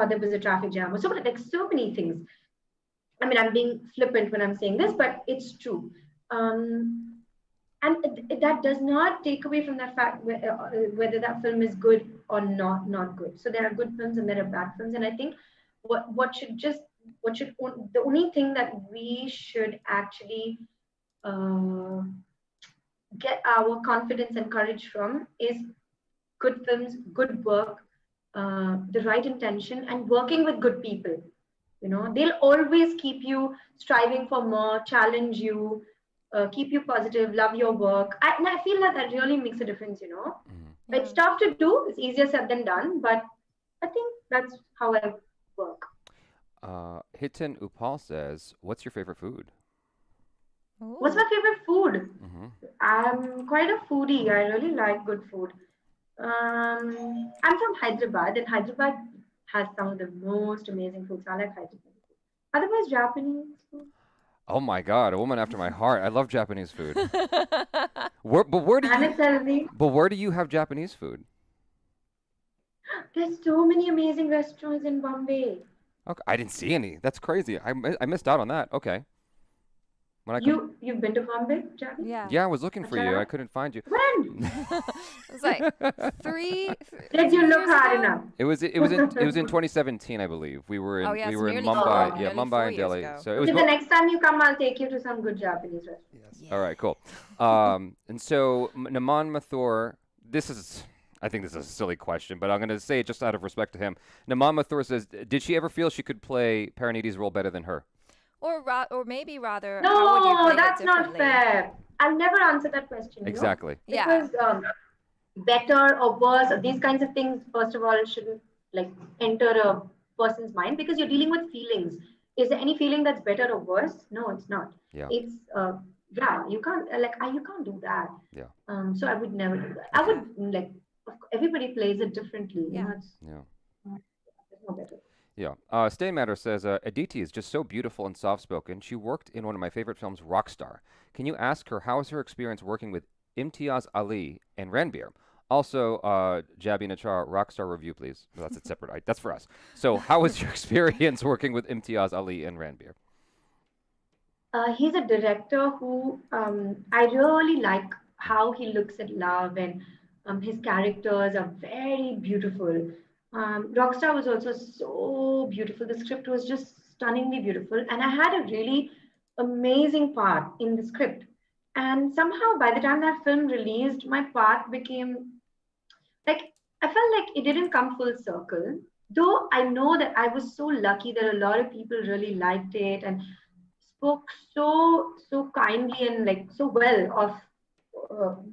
there was a traffic jam, or so many things. I mean, I'm being flippant when I'm saying this, but it's true. And that does not take away from that fact whether that film is good or not good. So there are good films and there are bad films. And I think the only thing that we should actually get our confidence and courage from is good films, good work, the right intention, and working with good people. They'll always keep you striving for more, challenge you, keep you positive, love your work. And I feel that really makes a difference, Mm-hmm. It's tough to do. It's easier said than done, but I think that's how I work. Hitan Upal says, what's your favorite food? Ooh. What's my favorite food? Mm-hmm. I'm quite a foodie. I really like good food. I'm from Hyderabad, and Hyderabad has some of the most amazing foods. I like Hyderabad. Otherwise, Japanese food. Oh my God, a woman after my heart. I love Japanese food. Where do you have Japanese food? There's so many amazing restaurants in Bombay. Okay, I didn't see any. That's crazy. I missed out on that. Okay. When I come, You've been to Bombay, Javi? Yeah. yeah, I was looking for you. I Achara? couldn't find you. When? It was like three Did you look years hard ago. enough? It was in 2017, I believe. We were Oh in yeah, we so were in nearly Mumbai. four, Yeah, nearly Mumbai 4 and years Delhi. ago. So it was. Okay, the next time you come, I'll take you to some good Japanese restaurant. All right, cool. And so Naman Mathur, I think this is a silly question, but I'm going to say it just out of respect to him. Naman Mathur says, did she ever feel she could play Parineeti's role better than her? Or maybe rather, how would you No, play it that's not differently? fair. I'll never answer that question, Exactly. Yeah. because better or worse, these kinds of things, first of all, shouldn't like enter a person's mind, because you're dealing with feelings. Is there any feeling that's better or worse? No, it's not. Yeah. It's yeah, you can't you can't do that. Yeah. So I would never do that. I Okay. would everybody plays it differently. Yeah. Yeah. There's no better. Yeah. Stay Matter says, Aditi is just so beautiful and soft-spoken. She worked in one of my favorite films, Rockstar. Can you ask her how is her experience working with Imtiaz Ali and Ranbir? Also, Jabi Nachar, Rockstar review, please. Well, that's a separate. That's for us. So, how was your experience working with Imtiaz Ali and Ranbir? He's a director who I really like how he looks at love, and his characters are very beautiful. Rockstar was also so beautiful. The script was just stunningly beautiful, and I had a really amazing part in the script. And somehow, by the time that film released, my part became like, I felt like it didn't come full circle. Though I know that I was so lucky that a lot of people really liked it and spoke so kindly and like so well of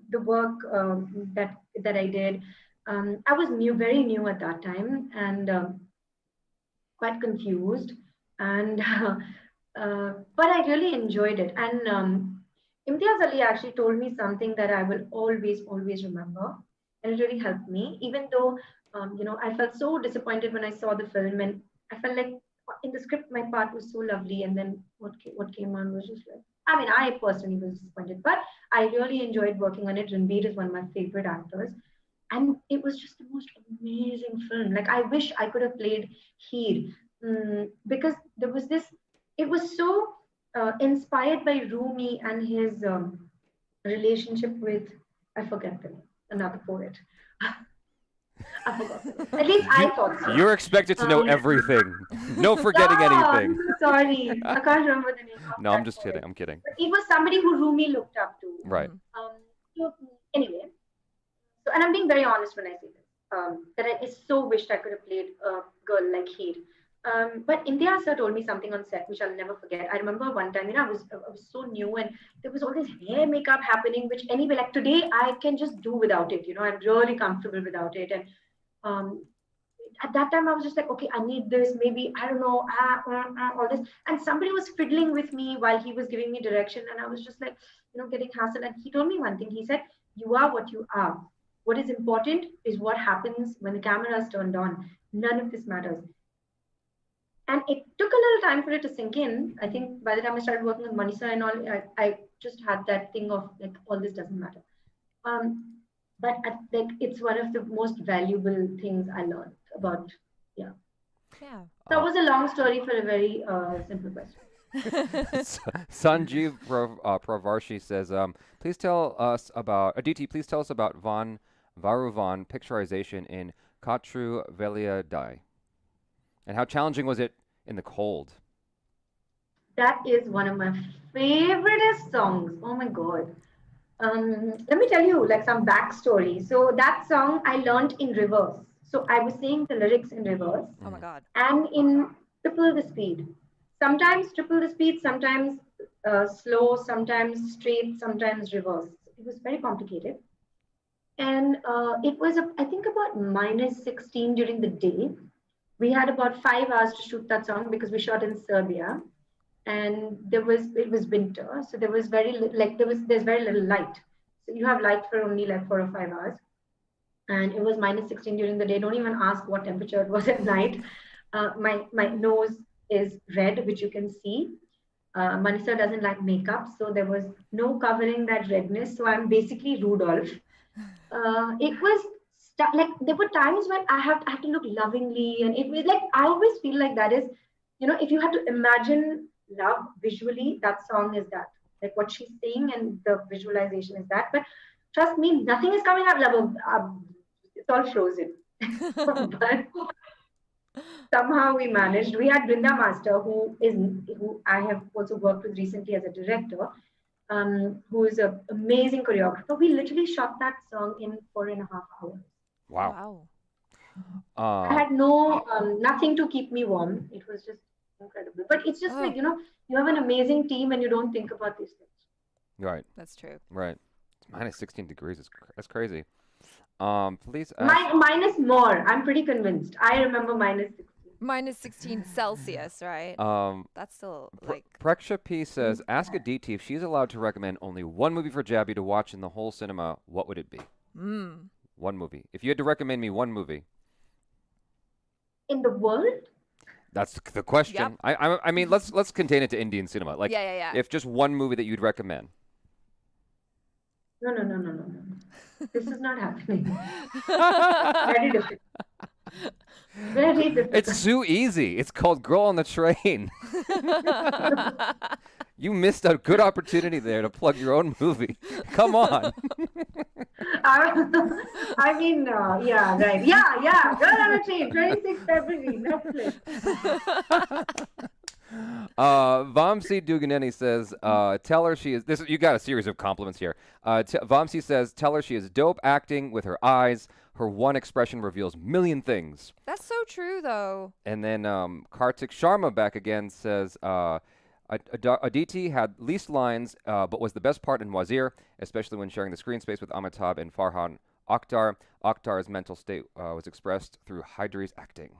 the work that I did. I was very new at that time, and quite confused, and but I really enjoyed it. And Imtiaz Ali actually told me something that I will always remember, and it really helped me. Even though I felt so disappointed when I saw the film, and I felt like in the script my part was so lovely, and then what came on was just like, I mean, I personally was disappointed, but I really enjoyed working on it. Ranveer is one of my favorite actors, and it was just the most amazing film. Like, I wish I could have played Heer, because there was this. It was so inspired by Rumi and his relationship with, I forget the name, another poet. I forgot the name. At least I thought so. You're expected to know everything. No forgetting No, anything. I'm so sorry. I can't remember the name of No, I'm that just poet. kidding. I'm kidding. But it was somebody who Rumi looked up to. Right. So anyway, so, and I'm being very honest when I say this, that I so wished I could have played a girl like Heer. But India sir told me something on set which I'll never forget. I remember one time, I was so new, and there was all this hair makeup happening, which anyway, like today, I can just do without it. I'm really comfortable without it. And um, at that time, I was just like, okay, I need this. Maybe I don't know, all this. And somebody was fiddling with me while he was giving me direction, and I was just like, getting hassled. And he told me one thing. He said, "You are what you are. What is important is what happens when the camera is turned on. None of this matters." And it took a little time for it to sink in. I think by the time I started working with Manisa and all, I just had that thing of like, all this doesn't matter. But like, it's one of the most valuable things I learned about. Yeah. Yeah. That was a long story for a very simple question. Sanjeev Pravarshi says, please tell us about, Aditi, please tell us about Van Varuvan picturization in Katru Velia Dai. And how challenging was it in the cold? That is one of my favorite songs. Oh my God. Let me tell you like some backstory. So that song I learned in reverse. So I was saying the lyrics in reverse. Oh my God. And in triple the speed. Sometimes triple the speed, sometimes slow, sometimes straight, sometimes reverse. It was very complicated. And it was, I think, about minus 16 during the day. We had about 5 hours to shoot that song because we shot in Serbia, and it was winter, so there was there's very little light. So you have light for only like 4 or 5 hours, and it was minus 16 during the day. Don't even ask what temperature it was at night. My nose is red, which you can see. Manisa doesn't like makeup, so there was no covering that redness. So I'm basically Rudolph. It was like there were times when I have to look lovingly, and it was like I always feel like that is, if you had to imagine love visually, that song is that. like what she's saying, and the visualization is that. But trust me, nothing is coming up. It's all frozen. But somehow we managed. We had Brinda Master, who I have also worked with recently as a director, who is an amazing choreographer. We literally shot that song in 4.5 hours. Wow. I had no nothing to keep me warm. It was just incredible. But it's just like, you have an amazing team and you don't think about these things. Right. That's true. Right. It's minus 16 degrees. That's crazy. Please. Minus more. I'm pretty convinced. I remember minus 16. Minus 16 Celsius, right? That's still like. Preksha P says, ask Aditi if she's allowed to recommend only one movie for Jabby to watch in the whole cinema. What would it be? One movie. If you had to recommend me one movie. In the world? That's the question. Yep. I mean, let's contain it to Indian cinema. Like, yeah. If just one movie that you'd recommend. No. This is not happening. Very difficult. Very difficult. It's too easy. It's called Girl on the Train. You missed a good opportunity there to plug your own movie. Come on. I mean, yeah, right. Yeah. Girl on the Train, 26th February, Netflix. Vamsi Duganeni says, tell her she is, you got a series of compliments here. Vamsi says, tell her she is dope acting with her eyes. Her one expression reveals million things. That's so true, though. And then Kartik Sharma back again says, Aditi had least lines, but was the best part in Wazir, especially when sharing the screen space with Amitabh and Farhan Akhtar. Akhtar's mental state was expressed through Hydra's acting.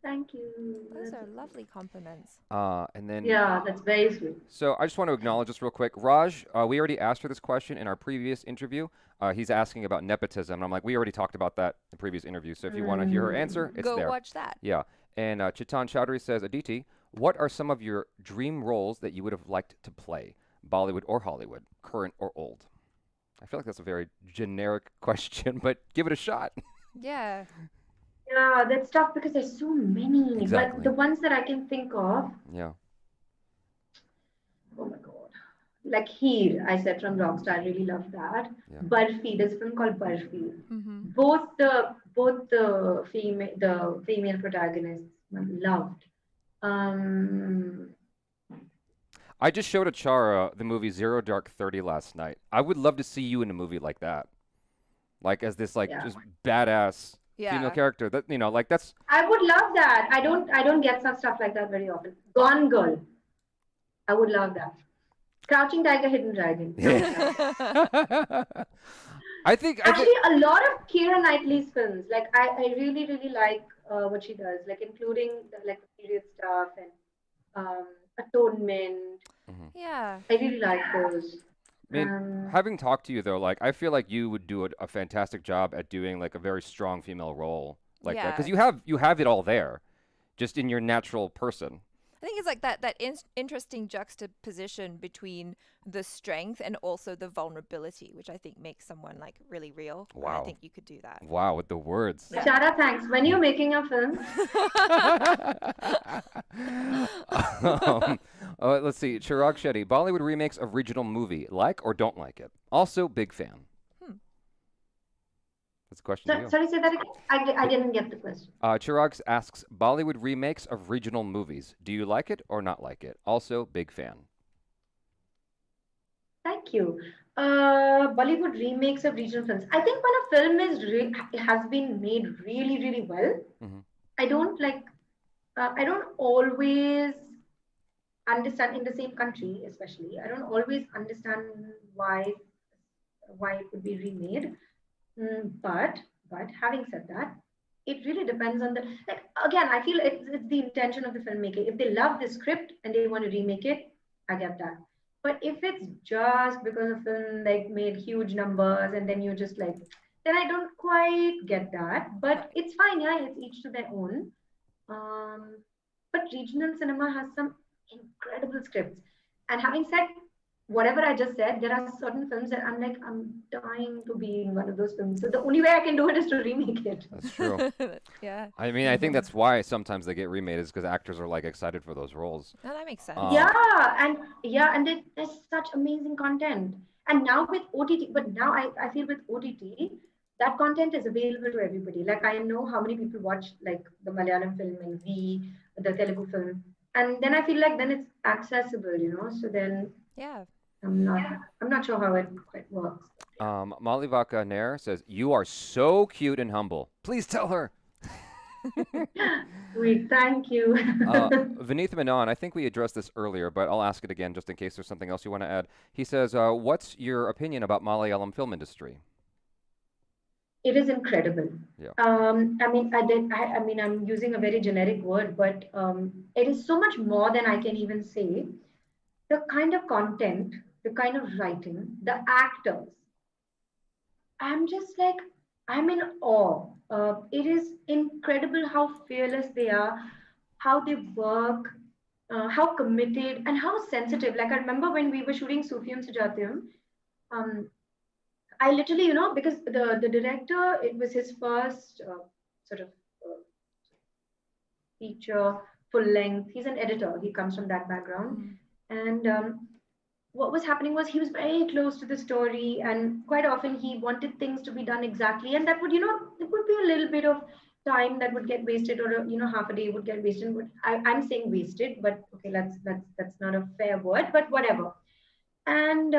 Thank you. Those are lovely compliments. And then yeah, that's very sweet. So I just want to acknowledge this real quick. Raj, we already asked her this question in our previous interview. He's asking about nepotism. And I'm like, we already talked about that in the previous interview. So if you want to hear her answer, it's there. Go watch that. Yeah. And Chitan Chowdhury says, Aditi, what are some of your dream roles that you would have liked to play? Bollywood or Hollywood, current or old? I feel like that's a very generic question, but give it a shot. Yeah. Yeah, that's tough because there's so many. Exactly. But the ones that I can think of. Yeah. Oh my God. Like Heer, I said from Rockstar, I really love that. Yeah. Barfi, there's a film called Barfi. Mm-hmm. Both the female protagonists I loved. I just showed Achara the movie Zero Dark 30 last night. I would love to see you in a movie like that. Like as this just badass female character. That like that's I would love that. I don't get some stuff like that very often. Gone Girl. I would love that. Crouching Tiger, Hidden Dragon. I think a lot of Keira Knightley's films. Like I really like what she does. Like including the period stuff and Atonement. Mm-hmm. Yeah. I really like those. I mean, having talked to you though, like I feel like you would do a fantastic job at doing like a very strong female role like that because you have it all there, just in your natural person. I think it's like that interesting juxtaposition between the strength and also the vulnerability, which I think makes someone like really real. Wow. And I think you could do that. Wow, with the words. Yeah. Shara, thanks. When you're making a film. Let's see. Chirag Shetty, Bollywood remakes of regional movie, like or don't like it? Also, big fan. That's a question to you. Sorry, say that again. I didn't get the question. Chirag asks, Bollywood remakes of regional movies. Do you like it or not like it? Also, big fan. Thank you. Bollywood remakes of regional films. I think when a film has been made really, really well, I don't always understand in the same country, especially. I don't always understand why it would be remade. But having said that, it really depends on again, I feel it's the intention of the filmmaker. If they love the script and they want to remake it, I get that. But if it's just because a film made huge numbers and then you just then I don't quite get that. But it's fine, yeah, it's each to their own. But regional cinema has some incredible scripts. And having said whatever I just said, there are certain films that I'm like, I'm dying to be in one of those films. So the only way I can do it is to remake it. That's true. Yeah. I mean, I think that's why sometimes they get remade is because actors are like excited for those roles. No, that makes sense. Yeah, and there's such amazing content. And now with OTT, but now I feel with OTT, that content is available to everybody. Like I know how many people watch like the Malayalam film and the Telugu film. And then I feel like then it's accessible, So then Yeah. I'm not sure how it quite works. Malivaka Nair says, "You are so cute and humble. Please tell her." Sweet, thank you. Vineeth Menon, I think we addressed this earlier, but I'll ask it again just in case there's something else you want to add. He says, "What's your opinion about Malayalam film industry?" It is incredible. Yeah. I mean, I'm using a very generic word, but it is so much more than I can even say. The kind of content, the kind of writing, the actors. I'm just like, I'm in awe. It is incredible how fearless they are, how they work, how committed, and how sensitive. Like, I remember when we were shooting Sufiyam Sujatyam, um, I literally, because the director, it was his first sort of uh, feature, full length. He's an editor, he comes from that background. And what was happening was he was very close to the story, and quite often he wanted things to be done exactly, and that would it would be a little bit of time that would get wasted, or half a day would get wasted. But I'm saying wasted, but okay, that's not a fair word, but whatever. And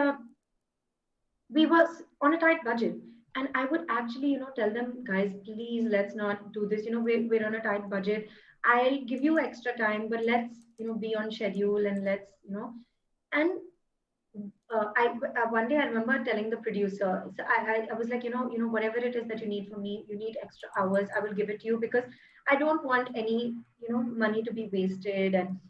we were on a tight budget, and I would actually tell them, guys, please, let's not do this. We're on a tight budget. I'll give you extra time, but let's be on schedule, and let's and one day I remember telling the producer, so I was like, whatever it is that you need from me, you need extra hours, I will give it to you, because I don't want any money to be wasted, and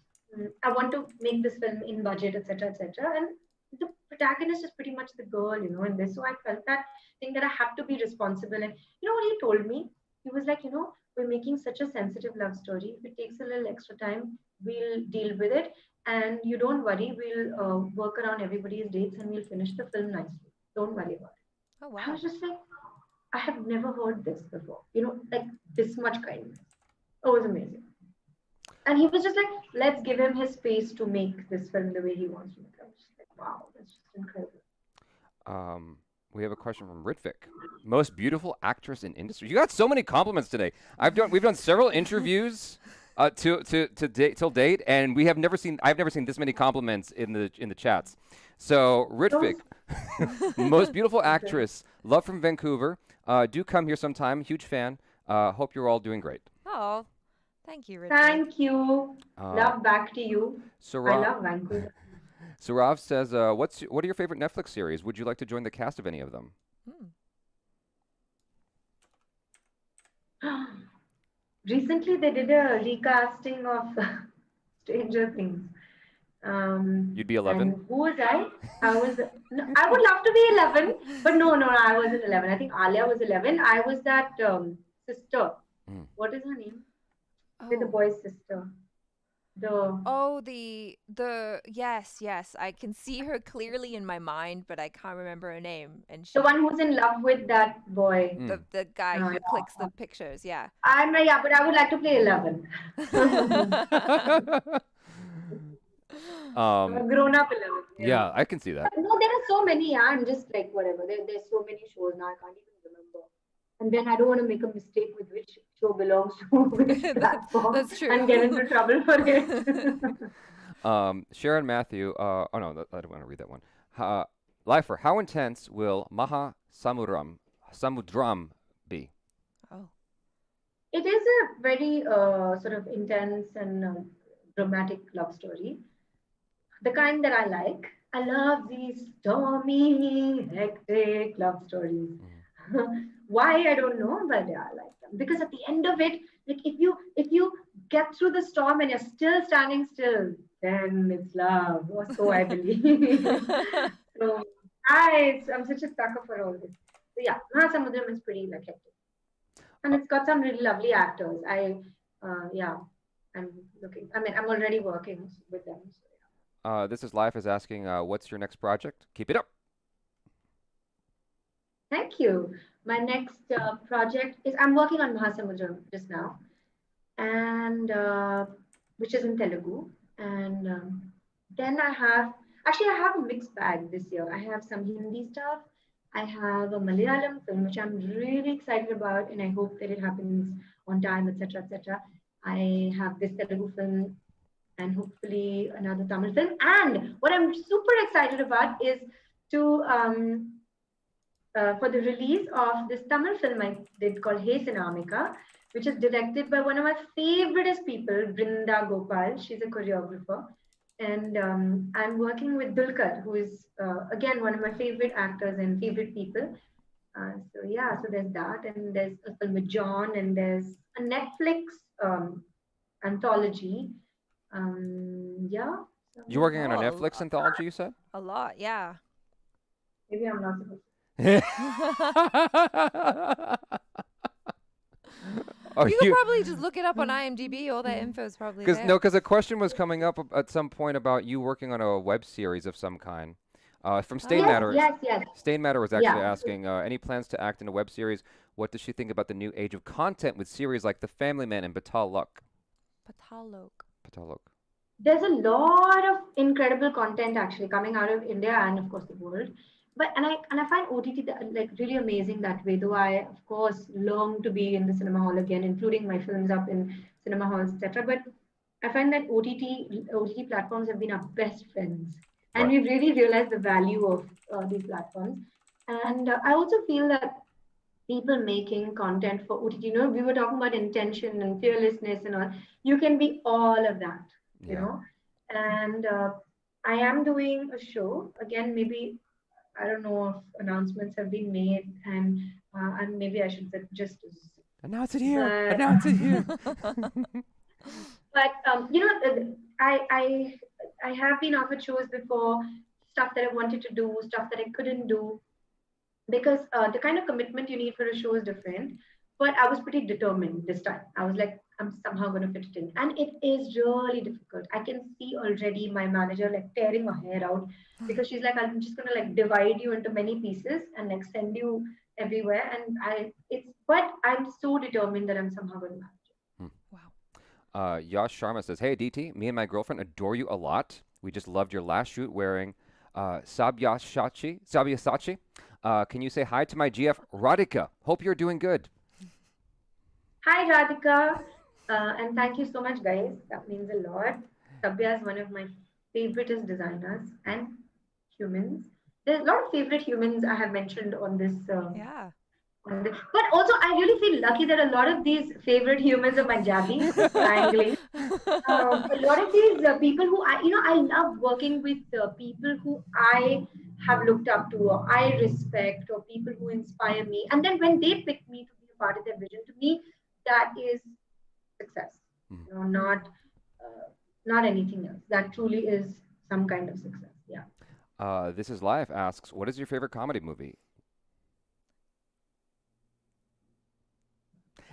I want to make this film in budget, etc., etc. And the protagonist is pretty much the girl, in this. So I felt that thing that I have to be responsible. And you know what he told me? He was like, we're making such a sensitive love story. If it takes a little extra time, we'll deal with it. And you don't worry, we'll work around everybody's dates, and we'll finish the film nicely. Don't worry about it. Oh I wow. was just like, I have never heard this before. Like this much kindness. It was amazing. And he was just like, let's give him his space to make this film the way he wants to make it. I was just like, wow, that's just incredible. We have a question from Ritvik. Most beautiful actress in industry. You got so many compliments today. We've done several interviews till date, and I've never seen this many compliments in the chats. So Ritvik, most beautiful actress, love from Vancouver. Do come here sometime. Huge fan. Hope you're all doing great. Oh, thank you, Richard. Thank you. Love back to you. I love Vancouver. Surav says, what are your favorite Netflix series? Would you like to join the cast of any of them? Recently, they did a recasting of Stranger Things. You'd be 11. Who was I? I would love to be 11, but no, I wasn't 11. I think Alia was 11. I was that sister. What is her name? With the boy's sister. Yes, I can see her clearly in my mind, but I can't remember her name. And the one who's in love with that boy, the guy who clicks the pictures. Yeah. But I would like to play 11. Grown up 11. Yeah, I can see that. But no, there are so many. I'm just like whatever. There's so many shows now. I can't even remember. And then I don't want to make a mistake with which show belongs to which platform. That's true. And get into trouble for it. Sharon Matthew. I don't want to read that one. Lifer, how intense will Maha Samudram be? Oh. It is a very sort of intense and dramatic love story. The kind that I like. I love these stormy, hectic love stories. Why, I don't know, but yeah, I like them. Because at the end of it, like if you get through the storm and you're still standing still, then it's love, or so I believe. So I'm such a sucker for all this. So yeah, Mahasamudram is pretty like hectic. And it's got some really lovely actors. I'm already working with them. So This is Life is asking, what's your next project? Keep it up. Thank you. My next project is I'm working on Mahasamudram just now, and which is in Telugu. And then I have a mixed bag this year. I have some Hindi stuff. I have a Malayalam film, which I'm really excited about, and I hope that it happens on time, etc., etc. I have this Telugu film and hopefully another Tamil film. And what I'm super excited about is to for the release of this Tamil film I did called Hey Sinamika, which is directed by one of my favoriteest people, Brinda Gopal. She's a choreographer. And I'm working with Dulkar, who is, again, one of my favorite actors and favorite people. So there's that. And there's a film with John, and there's a Netflix anthology. Yeah. You're working on a Oh, Netflix anthology, you said? a lot, yeah. Maybe I'm not supposed to. Oh, You could probably just look it up on IMDb. All that info is probably there. because a question was coming up at some point about you working on a web series of some kind. From Stain Oh. Matter. Yes. Stain Matter was actually Yeah. asking, any plans to act in a web series? What does she think about the new age of content with series like The Family Man and Batal Luck? Patalok. Batal Luck. There's a lot of incredible content actually coming out of India and of course the world. But and I find OTT like really amazing that way. Though I of course long to be in the cinema hall again, including my films up in cinema halls, etc. But I find that OTT platforms have been our best friends, and Right. we've really realized the value of these platforms. And I also feel that people making content for OTT. We were talking about intention and fearlessness and all. You can be all of that, you Yeah. know. And I am doing a show again. Maybe I don't know if announcements have been made, and maybe I should just. Announce it here. But Announce it here. but I have been offered shows before, stuff that I wanted to do, stuff that I couldn't do because the kind of commitment you need for a show is different. But I was pretty determined this time. I was like, I'm somehow going to fit it in, and it is really difficult. I can see already my manager like tearing her hair out because she's like, I'm just going to like divide you into many pieces and like send you everywhere. And but I'm so determined that I'm somehow going to manage it. Wow. Yash Sharma says, "Hey DT, me and my girlfriend adore you a lot. We just loved your last shoot wearing Sabyasachi. Can you say hi to my GF Radhika? Hope you're doing good." Hi, Radhika. And thank you so much, guys. That means a lot. Sabya is one of my favoriteest designers and humans. There's a lot of favorite humans I have mentioned on this. Yeah. But also, I really feel lucky that a lot of these favorite humans are Punjabi, triangling. A lot of these people who I love working with people who I have looked up to or I respect or people who inspire me. And then when they pick me to be a part of their vision, to me, that is success. Mm. Not anything else. That truly is some kind of success. Yeah. This is Life asks, what is your favorite comedy movie?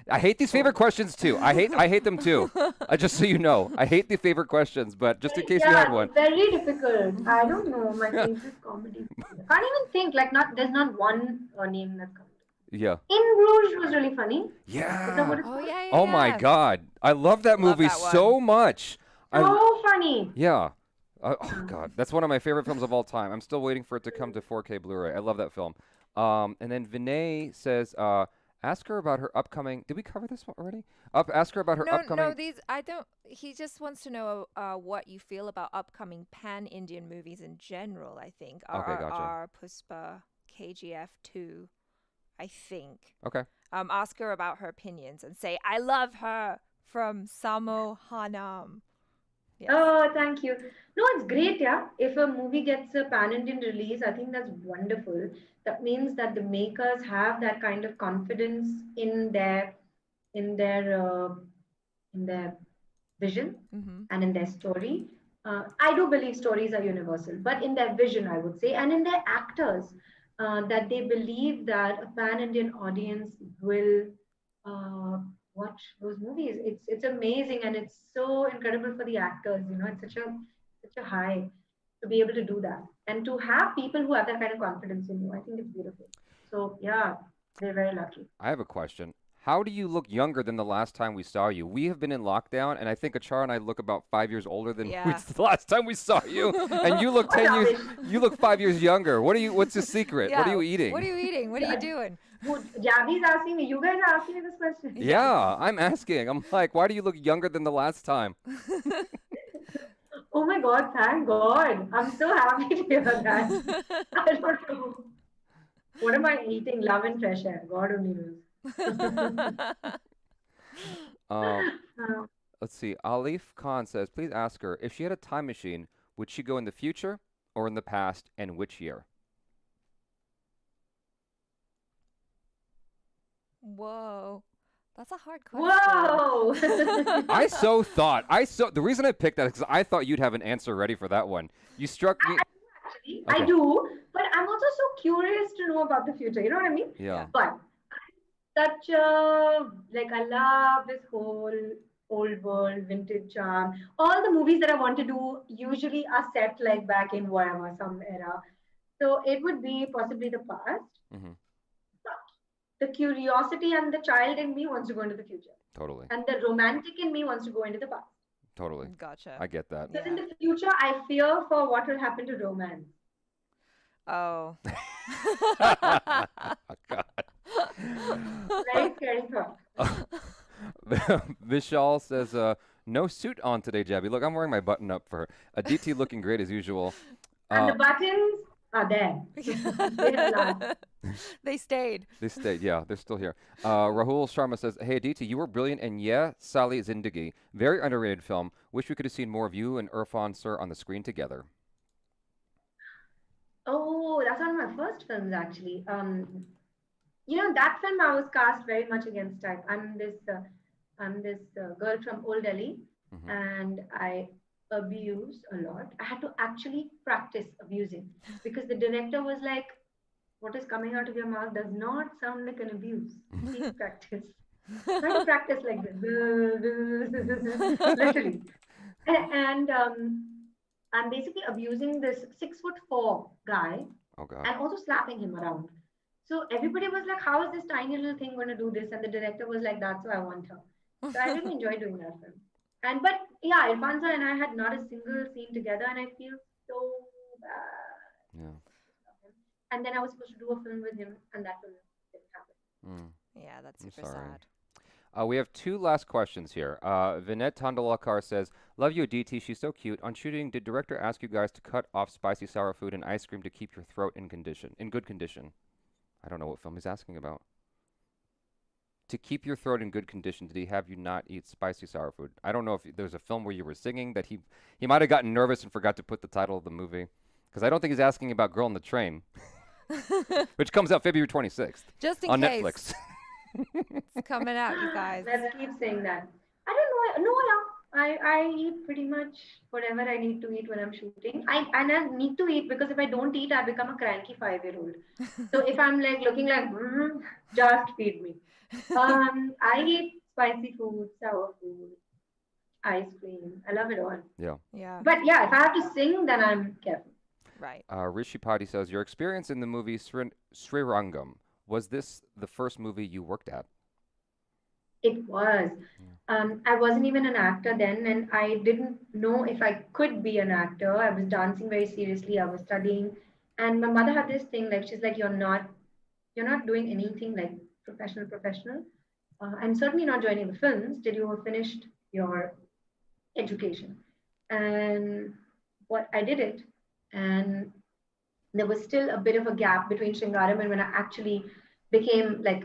I hate these favorite questions too. I hate them too. Just so you know, I hate the favorite questions, but just in case you had one. Very difficult. I don't know my favorite comedy. I can't even think. There's not one name that's coming. Yeah. In Bruges was really funny. Yeah. Is that what it's Oh called? yeah. Oh my God, I love that Love movie that one. so much. So funny. Yeah. Oh God, that's one of my favorite films of all time. I'm still waiting for it to come to 4K Blu-ray. I love that film. And then Vinay says, ask her about her upcoming. Did we cover this one already? Ask her about her upcoming. No, these I don't. He just wants to know what you feel about upcoming pan-Indian movies in general. I think Okay, gotcha. RRR, Puspa, KGF 2. I think. Okay. Ask her about her opinions and say I love her from Samo Hanam. Yes. Oh, thank you. No, it's great, yeah. If a movie gets a pan-Indian release, I think that's wonderful. That means that the makers have that kind of confidence in their uh, in their vision Mm-hmm. and in their story. I do believe stories are universal, but in their vision, I would say, and in their actors, that they believe that a pan-Indian audience will watch those movies. It's amazing, and it's so incredible for the actors. It's such a high. to be able to do that and to have people who have that kind of confidence in you. I think it's beautiful. So yeah, they're very lucky. I have a question. How do you look younger than the last time we saw you? We have been in lockdown, and I think Achara and I look about 5 years older than Yeah. the last time we saw you. And you look What 10 years. rubbish. You look 5 years younger. What's the secret? What are you eating? What are you eating? What are you doing? Javi's asking me. You guys are asking me this question. Yeah, I'm asking. I'm like, why do you look younger than the last time? Oh my God! Thank God. I'm so happy to hear that. I don't know. What am I eating? Love and fresh air. God only knows. Um, Uh, let's see. Alif Khan says, please ask her if she had a time machine, would she go in the future or in the past, and which year? Whoa. That's a hard question. Whoa! The reason I picked that is because I thought you'd have an answer ready for that one. You struck me. Actually, Okay. I do, but I'm also so curious to know about the future. You know what I mean? Yeah. But such a like I love this whole old world vintage charm. All the movies that I want to do usually are set like back in whatever some era. So it would be possibly the past. Hmm. But the curiosity and the child in me wants to go into the future, Totally. and the romantic in me wants to go into the past. Totally. Gotcha. I get that. Because Yeah. in the future, I fear for what will happen to romance. Oh. God. Very scary thought. Vishal says, no suit on today, Jabby. Look, I'm wearing my button up for her. Aditi looking great as usual. And Uh, the buttons are there. They have last. They stayed. they stayed. Yeah, they're still here. Rahul Sharma says, hey, Aditi, you were brilliant in Yeah, Sali Zindagi. Very underrated film. Wish we could have seen more of you and Irfan Sir on the screen together. Oh, that's one of my first films, actually. That film I was cast very much against type. I'm this girl from Old Delhi, Hmm. and I abuse a lot. I had to actually practice abusing because the director was like, "What is coming out of your mouth does not sound like an abuse. Please practice." So I had to practice like this, literally. And I'm basically abusing this 6'4" guy Oh, God. and also slapping him around. So everybody was like, "How is this tiny little thing going to do this?" And the director was like, "That's why I want her." So I really enjoyed doing that film. But yeah, Irfanza and I had not a single scene together, and I feel so bad. Yeah. And then I was supposed to do a film with him, and that film didn't happen. Mm. Yeah, that's I'm super sorry. sad. We have two last questions here. Vinette Tandalakar says, love you, Aditi. She's so cute. On shooting, did director ask you guys to cut off spicy sour food and ice cream to keep your throat in good condition? I don't know what film he's asking about. To keep your throat in good condition, did he have you not eat spicy sour food? I don't know if there's a film where you were singing that he might have gotten nervous and forgot to put the title of the movie. Because I don't think he's asking about Girl on the Train, which comes out February 26th Just in on case. Netflix. It's coming out, you guys. Let's keep saying that. I don't know. No, yeah. I eat pretty much whatever I need to eat when I'm shooting. I need to eat because if I don't eat, I become a cranky 5-year-old. So if I'm like looking like, just feed me. I eat spicy food, sour food, ice cream. I love it all. Yeah. Yeah. But yeah, if I have to sing, then I'm careful. Right. Rishi Patti says, your experience in the movie Srirangam, was this the first movie you worked at? It was. I wasn't even an actor then, and I didn't know if I could be an actor. I was dancing very seriously. I was studying, and my mother had this thing like she's like, you're not doing anything like professional. I'm certainly not joining the films till you have finished your education. And what I did it, and there was still a bit of a gap between Shingaram and when I actually became like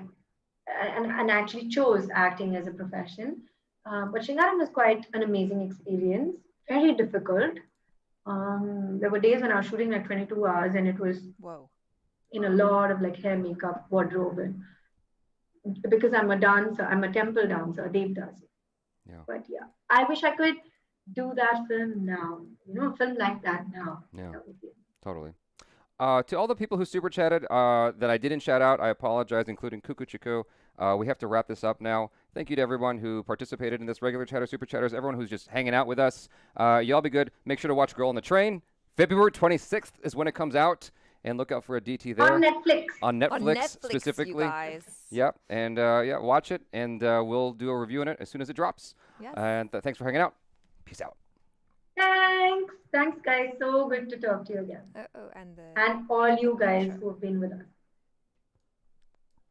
and actually chose acting as a profession. But Shingaram was quite an amazing experience, very difficult. There were days when I was shooting like 22 hours and it was Whoa. in a lot of like hair, makeup, wardrobe. And because I'm a dancer, I'm a temple dancer, Dev dancer. Yeah. But yeah, I wish I could do that film now, a film like that now. Yeah. That would be Totally. To all the people who super chatted that I didn't shout out, I apologize, including Kuku Chiku. We have to wrap this up now. Thank you to everyone who participated in this regular chatter, super chatters, everyone who's just hanging out with us. Y'all be good. Make sure to watch Girl on the Train, February 26th is when it comes out, and look out for ADITI there. On Netflix. On Netflix, On Netflix, specifically. you guys. Yep, and yeah, watch it, and we'll do a review on it as soon as it drops. Yes. And thanks for hanging out. Peace out. Thanks. Thanks, guys. So good to talk to you again. And And all you guys who've been with us.